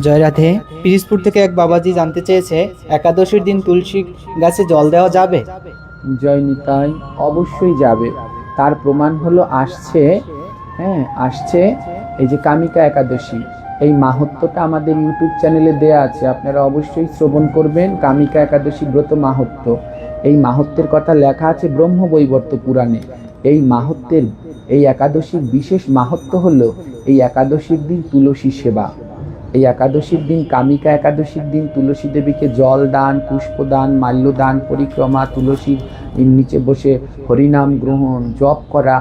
জয় রাধে। পিরিজপুর থেকে এক বাবাজি জানতে চেয়েছে, একাদশীর দিন তুলসী গাছে জল দেওয়া যাবে? জয় নিতাই, অবশ্যই যাবে। তার প্রমাণ হলো আসছে, হ্যাঁ আসছে, এই যে কামিকা একাদশী, এই মাহাত্ম্যটা আমাদের ইউটিউব চ্যানেলে দেয়া আছে, আপনারা অবশ্যই শ্রবণ করবেন। কামিকা একাদশী ব্রত মাহাত্ম্য, এই মাহাত্ম্যের কথা লেখা আছে ব্রহ্মবৈবর্ত পুরাণে। এই মাহাত্ম্যের, এই একাদশীর বিশেষ মাহাত্ম্য হলো এই একাদশীর দিন তুলসী সেবা। এই একাদশীর দিন, কামিকা একাদশীর দিন তুলসী দেবীকে জল দান, পুষ্পদান, মাল্যদান, পরিক্রমা, তুলসীর নিচে বসে হরিনাম গ্রহণ, জপ করা,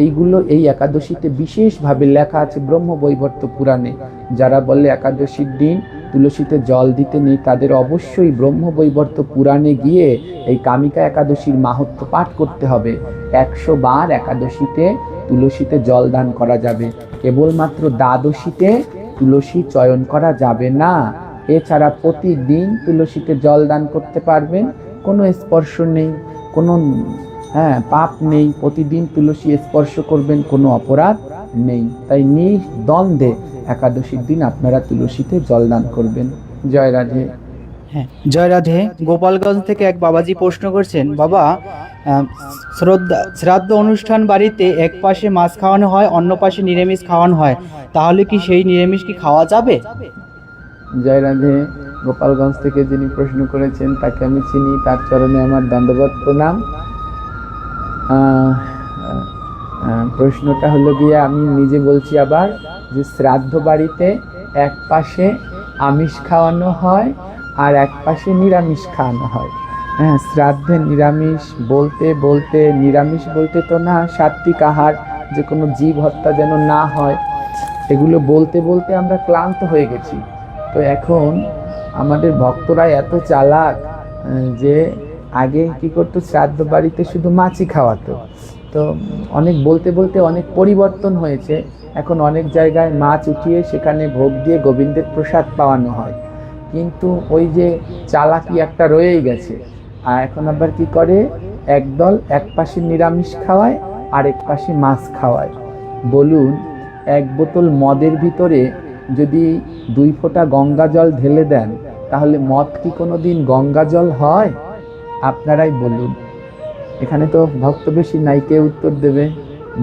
এইগুলো এই একাদশীতে বিশেষভাবে লেখা আছে ব্রহ্মবৈবর্ত পুরাণে। যারা বলে একাদশীর দিন তুলসীতে জল দিতে নেই, তাদের অবশ্যই ব্রহ্মবৈবর্ত পুরাণে গিয়ে এই কামিকা একাদশীর মাহাত্ম্য পাঠ করতে হবে। 100 বার একাদশীতে তুলসীতে জল দান করা যাবে, কেবলমাত্র দ্বাদশীতে তুলসী চয়ন করা যাবে না। এছাড়া প্রতিদিন তুলসীতে জল দান করতে পারবেন, কোনো স্পর্শ নেই, কোনো পাপ নেই। প্রতিদিন তুলসী স্পর্শ করবেন, কোনো অপরাধ নেই। তাই নির্দ্বন্দ্বে একাদশীর দিন আপনারা তুলসীতে জল দান করবেন। জয় রাধে। হ্যাঁ, জয় রাধে। গোপালগঞ্জ থেকে এক বাবাজি প্রশ্ন করছেন, বাবা, শ্রাদ্ধ অনুষ্ঠান বাড়িতে এক পাশে মাছ খাওয়ানো হয়, অন্য পাশে নিরামিষ খাওয়ানো হয়, তাহলে কি সেই নিরামিষ কি খাওয়া যাবে? জয় রাধে। গোপালগঞ্জ থেকে যিনি প্রশ্ন করেছেন তাকে আমি চিনি, তার চরণে আমার দণ্ডবত প্রণাম। প্রশ্নটা হলো গিয়ে, আমি নিজে বলছি আবার, যে শ্রাদ্ধ বাড়িতে এক পাশে আমিষ খাওয়ানো হয় আর এক পাশে নিরামিষ খাওয়ানো হয়। হ্যাঁ, শ্রাদ্ধে নিরামিষ বলতে বলতে, নিরামিষ বলতে তো না, সাত্বিক আহার, যে কোনো জীব হত্যা যেন না হয়, এগুলো বলতে বলতে আমরা ক্লান্ত হয়ে গেছি। তো এখন আমাদের ভক্তরা এত চালাক যে আগে কি করতো, শ্রাদ্ধ বাড়িতে শুধু মাছই খাওয়াতো। তো অনেক বলতে বলতে অনেক পরিবর্তন হয়েছে। এখন অনেক জায়গায় মাছ উঠিয়ে সেখানে ভোগ দিয়ে গোবিন্দের প্রসাদ পাওয়ানো হয়, কিন্তু ওই যে চালাকি একটা রয়েই গেছে। আর এখন আবার কি করে, একদল এক পাশে নিরামিষ খাওয়ায় আর এক পাশে মাছ খাওয়ায়। বলুন, এক বোতল মদের ভিতরে যদি 2 ফোঁটা গঙ্গা জল ঢেলে দেন, তাহলে মদ কি কোনোদিন গঙ্গা জল হয়? আপনারাই বলুন। এখানে তো ভক্ত বেশি নাই, কে উত্তর দেবে?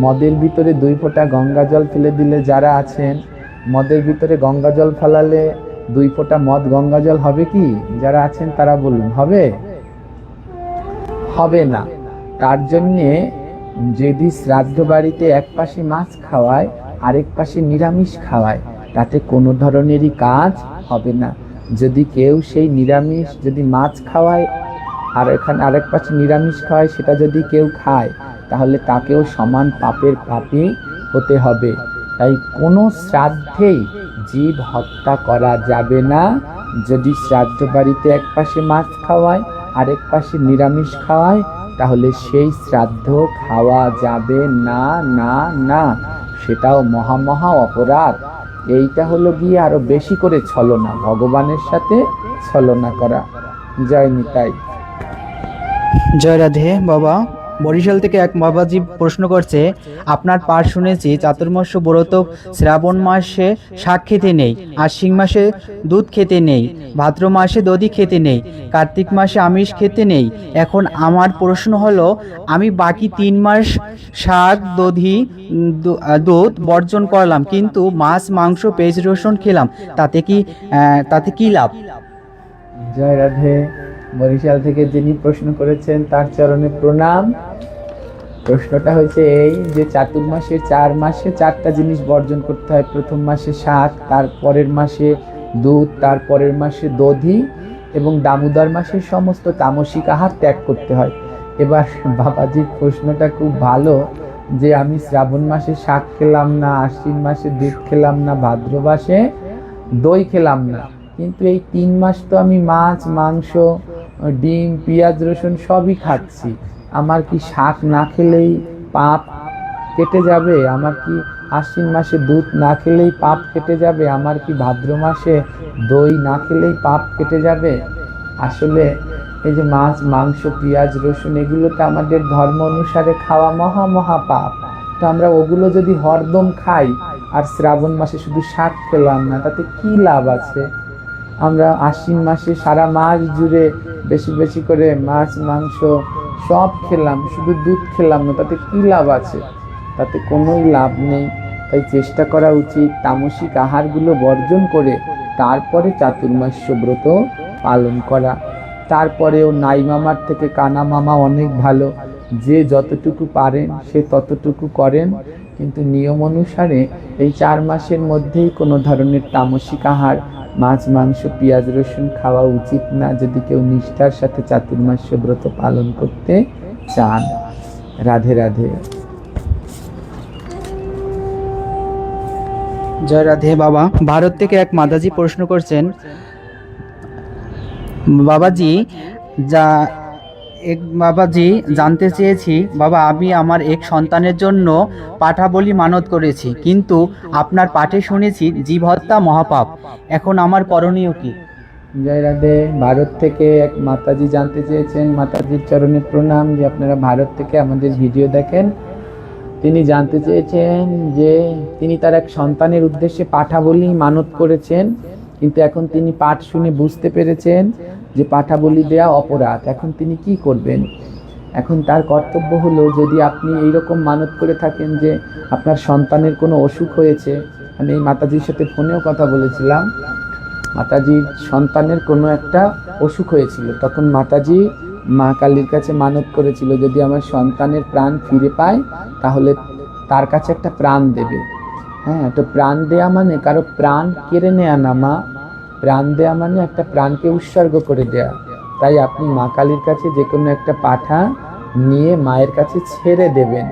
মদের ভিতরে 2 ফোঁটা গঙ্গা জল ফেলে দিলে, যারা আছেন, মদের ভিতরে গঙ্গা জল ফেলালে 2 ফোঁটা মদ গঙ্গা জল হবে কি? যারা আছেন তারা বলুন, হবে? হবে না। তার জন্যে যদি শ্রাদ্ধ বাড়িতে এক পাশে মাছ খাওয়ায় আরেক পাশে নিরামিষ খাওয়ায়, তাতে কোনো ধরনেরই কাজ হবে না। যদি কেউ সেই নিরামিষ, যদি মাছ খাওয়ায় আর এখানে আরেক পাশে নিরামিষ খাওয়ায়, সেটা যদি কেউ খায়, তাহলে তাকেও সমান পাপের পাপী হতে হবে। তাই কোনো শ্রাদ্ধেই জীব হত্যা করা যাবে না। যদি শ্রাদ্ধ বাড়িতে এক পাশে মাছ খাওয়ায় আরেক পাশে নিরামিষ খাওয়ায়, তাহলে সেই শ্রাদ্ধ খাওয়া যাবে না, না না, সেটাও মহা অপরাধ। এইটা হলো গিয়ে আরো বেশি করে ছলনা, ভগবানের সাথে ছলনা করা। জয় নিতাই। জয় রাধে। বাবা, বরিশাল থেকে এক বাবাজি প্রশ্ন করছে, আপনার পাঠ শুনেছি চাতুর্মাস্য ব্রত শ্রাবণ মাসে শাক খেতে নেই, আশ্বিন মাসে দুধ খেতে নেই, ভাদ্র মাসে দধি খেতে নেই, কার্তিক মাসে আমিষ খেতে নেই। এখন আমার প্রশ্ন হলো, আমি বাকি 3 মাস শাক, দধি, দুধ বর্জন করলাম, কিন্তু মাছ, মাংস, পেঁয়াজ, রসুন খেলাম, তাতে কি লাভ? জয় রাধে। বরিশাল থেকে যিনি প্রশ্ন করেছেন তার চরণে প্রণাম। প্রশ্নটা হয়েছে এই যে, চাতুর্মাসের 4 মাসে 4টা জিনিস বর্জন করতে হয়। প্রথম মাসে শাক, তারপরের মাসে দুধ, তারপরের মাসে দধি, এবং দামোদর মাসে সমস্ত তামসিক আহার ত্যাগ করতে হয়। এবার বাবাজির প্রশ্নটা খুব ভালো, যে আমি শ্রাবণ মাসে শাক খেলাম না, আশ্বিন মাসে দুধ খেলাম না, ভাদ্র মাসে দই খেলাম না, কিন্তু এই 3 মাস তো আমি মাছ, মাংস, ডিম, পেঁয়াজ, রসুন সবই খাচ্ছি। আমার কি শাক না খেলেই পাপ কেটে যাবে? আমার কি আশ্বিন মাসে দুধ না খেলেই পাপ কেটে যাবে? আমার কি ভাদ্র মাসে দই না খেলেই পাপ কেটে যাবে? আসলে এই যে মাছ, মাংস, পেঁয়াজ, রসুন, এগুলো তো আমাদের ধর্ম অনুসারে খাওয়া মহা পাপ। তো আমরা ওগুলো যদি হরদম খাই, আর শ্রাবণ মাসে শুধু শাক খেলাম না, তাতে কি লাভ আছে? আমরা আশ্বিন মাসে সারা মাস জুড়ে বেশি বেশি করে মাছ মাংস সব খেলাম, শুধু দুধ খেলাম না, তাতে কি লাভ আছে? তাতে কোনোই লাভ নেই। তাই চেষ্টা করা উচিত তামসিক আহারগুলো বর্জন করে তারপরে চাতুর্মাস্য ব্রত পালন করা। তারপরেও নাই মামার থেকে কানা মামা অনেক ভালো, যে যতটুকু পারেন সে ততটুকু করেন, কিন্তু নিয়ম অনুসারে এই 4 মাসের মধ্যেই কোনো ধরনের তামসিক আহার, মাছ মাংস পেঁয়াজ রসুন খাওয়া উচিত না, যদি কেউ নিষ্ঠার সাথে চাতুর্মাস্য ব্রত পালন করতে চান। রাধে রাধে। জয় রাধে বাবা। ভারত থেকে এক মাতাজি প্রশ্ন করছেন, বাবাজি জানতে চেয়েছি, বাবা আমি আমার এক সন্তানের জন্য পাঠা বলি মানত করেছি, কিন্তু আপনার পাঠে শুনেছি জীব হত্যা মহাপাপ, এখন আমার করণীয় কি? জয় রাধে। ভারত থেকে এক মাতাজি জানতে চেয়েছেন, মাতাজির চরণে প্রণাম যে আপনারা ভারত থেকে আমাদের ভিডিও দেখেন। তিনি জানতে চেয়েছেন যে তিনি তার এক সন্তানের উদ্দেশ্যে পাঠা বলি মানত করেছেন, কিন্তু এখন তিনি পাঠ শুনে বুঝতে পেরেছেন যে পাঠা বলি দেয়া অপরাধ। এখন তিনি কি করবেন? এখন তার কর্তব্য হলো, যদি আপনি এইরকম মানত করে থাকেন যে আপনার সন্তানের কোনো অসুখ হয়েছে, আমি এই মাতাজির সাথে ফোনেও কথা বলেছিলাম, মাতাজির সন্তানের কোনো একটা অসুখ হয়েছিল, তখন মাতাজি মা কালীর কাছে মানত করেছিল যদি আমার সন্তানের প্রাণ ফিরে পায় তাহলে তার কাছে একটা প্রাণ দেবে। হ্যাঁ, তো প্রাণ দেয়া মানে কারো প্রাণ কেড়ে নেয়া না মা, প্রাণ দেয়া মানে একটা প্রাণকে উৎসর্গ করে দেয়া। তাই আপনি মা কালীর কাছে যে কোনো একটা পাঠা নিয়ে মায়ের কাছে ছেড়ে দেবেন,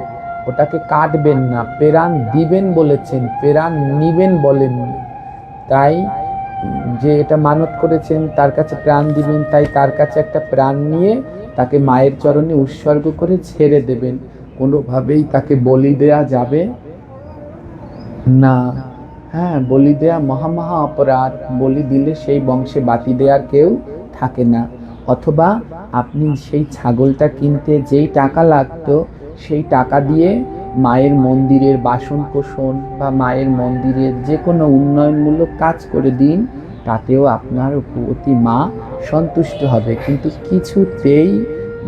ওটাকে কাটবেন না, প্রাণ দিবেন বলেছেন, প্রাণ নিবেন বলেননি। তাই যে এটা মানত করেছেন তার কাছে প্রাণ দিবেন, তাই তার কাছে একটা প্রাণ নিয়ে তাকে মায়ের চরণে উৎসর্গ করে ছেড়ে দেবেন, কোনোভাবেই তাকে বলি দেয়া যাবে না। হ্যাঁ, বলি দেয়া মহা অপরাধ, বলি দিলে সেই বংশে বাতি দেওয়ার কেউ থাকে না। অথবা আপনি সেই ছাগলটা কিনতে যেই টাকা লাগতো সেই টাকা দিয়ে মায়ের মন্দিরের বাসন কোসন বা মায়ের মন্দিরের যে কোনো উন্নয়নমূলক কাজ করে দিন, তাতেও আপনার প্রতি মা সন্তুষ্ট হবে। কিন্তু কিছুতেই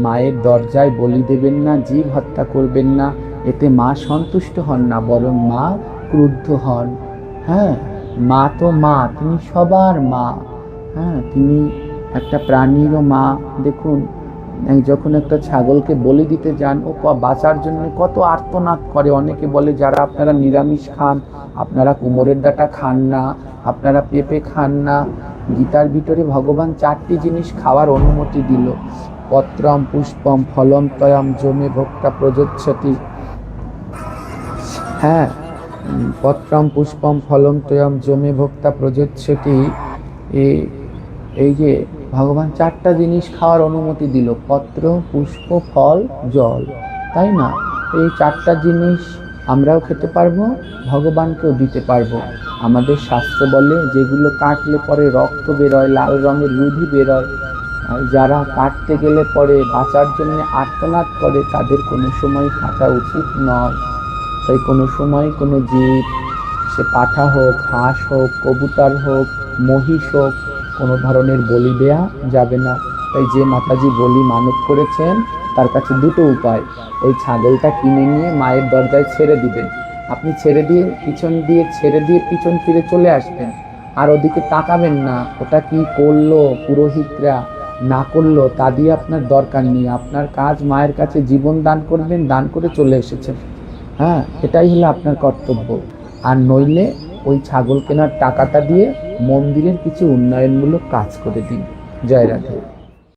মায়ের দরজায় বলি দেবেন না, জীব হত্যা করবেন না, এতে মা সন্তুষ্ট হন না, বরং মা ক্রুদ্ধ হন। হ্যাঁ, মা তো মা, তিনি সবার মা। হ্যাঁ, তিনি একটা প্রাণীরও মা। দেখুন, যখন একটা ছাগলকে বলি দিতে যান, ও বাঁচার জন্য কত আর্তনাদ করে। অনেকে বলে যারা আপনারা নিরামিষ খান, আপনারা কুমোরের ডাঁটা খান না, আপনারা পেঁপে খান না, গীতার ভিতরে ভগবান 4টি জিনিস খাওয়ার অনুমতি দিল, পত্রম পুষ্পম ফলম তয়ম জমে ভোক্তা প্রযোজ্যতি। হ্যাঁ, পত্রম পুষ্পম ফলম তয়ম জমে ভোক্তা প্রযোজ্যতি, এই যে ভগবান 4টা জিনিস খাওয়ার অনুমতি দিল, পত্র পুষ্প ফল জল, তাই না? এই 4টা জিনিস আমরাও খেতে পারবো, ভগবানকেও দিতে পারবো। আমাদের শাস্ত্র বলে যেগুলো কাটলে পরে রক্ত বেরোয়, লাল রঙের রুধি বেরোয়, আর যারা কাটতে গেলে পরে বাঁচার জন্য আর্তনাদ করে, তাদের কোনো সময় কাটা উচিত নয়। তাই কোনো সময় কোনো জীব, সে পাঠা হোক, হাঁস হোক, কবুতর হোক, মহিষ হোক, কোনো ধরনের বলি দেয়া যাবে না। তাই যে মাতাজি বলি মানত করেছেন তার কাছে 2টো উপায়, ওই ছাগলটা কিনে নিয়ে মায়ের দরজায় ছেড়ে দিবেন। আপনি ছেড়ে দিয়ে পিছন ফিরে চলে আসবেন, আর ওদিকে তাকাবেন না ওটা কি করলো পুরোহিতরা না করলো তা দিয়ে আপনার দরকার নেই। আপনার কাজ মায়ের কাছে জীবন দান করবেন, দান করে চলে এসেছেন। হ্যাঁ, এটাই হলো আপনার কর্তব্য। আর নইলে ওই ছাগল কেনার টাকাটা দিয়ে মন্দিরের কিছু উন্নয়নমূলক কাজ করে দিন। জয় রাধে।